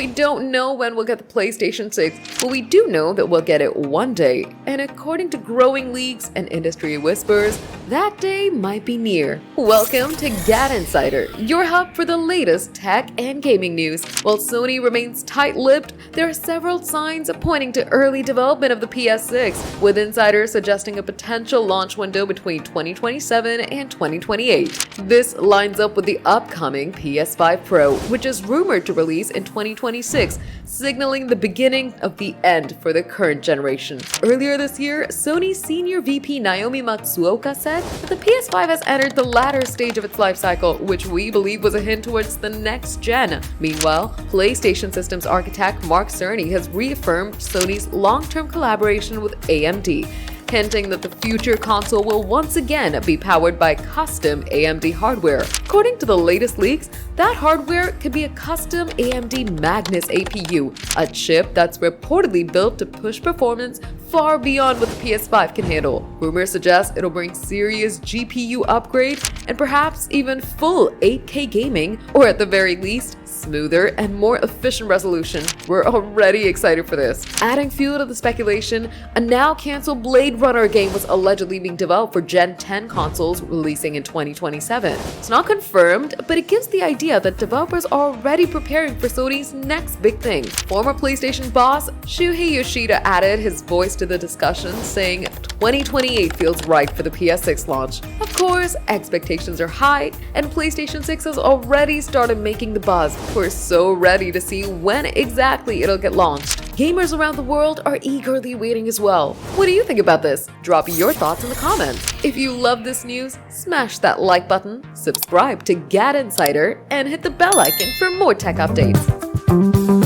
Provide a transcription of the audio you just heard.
we don't know when we'll get the PlayStation 6, but we do know that we'll get it one day. And according to growing leaks and industry whispers, that day might be near. Welcome to GadInsider, your hub for the latest tech and gaming news. While Sony remains tight-lipped, there are several signs pointing to early development of the PS6, with insiders suggesting a potential launch window between 2027 and 2028. This lines up with the upcoming PS5 Pro, which is rumored to release in 2026, signaling the beginning of the end for the current generation. Earlier this year, Sony's senior VP Naomi Matsuoka said that the PS5 has entered the latter stage of its life cycle, which we believe was a hint towards the next gen. Meanwhile, PlayStation Systems architect Mark Cerny has reaffirmed Sony's long-term collaboration with AMD, hinting that the future console will once again be powered by custom AMD hardware. According to the latest leaks, that hardware could be a custom AMD Magnus APU, a chip that's reportedly built to push performance far beyond what the PS5 can handle. Rumors suggest it'll bring serious GPU upgrade and perhaps even full 8K gaming, or at the very least, smoother and more efficient resolution. We're already excited for this. Adding fuel to the speculation, a now-canceled Blade Runner game was allegedly being developed for Gen 10 consoles releasing in 2027. It's not confirmed, but it gives the idea that developers are already preparing for Sony's next big thing. Former PlayStation boss Shuhei Yoshida added his voice to the discussion, saying 2028 feels right for the PS6 launch. Of course, expectations are high, and PlayStation 6 has already started making the buzz. We're so ready to see when exactly it'll get launched. Gamers around the world are eagerly waiting as well. What do you think about this? Drop your thoughts in the comments. If you love this news, smash that like button, subscribe to GadInsider, and hit the bell icon for more tech updates.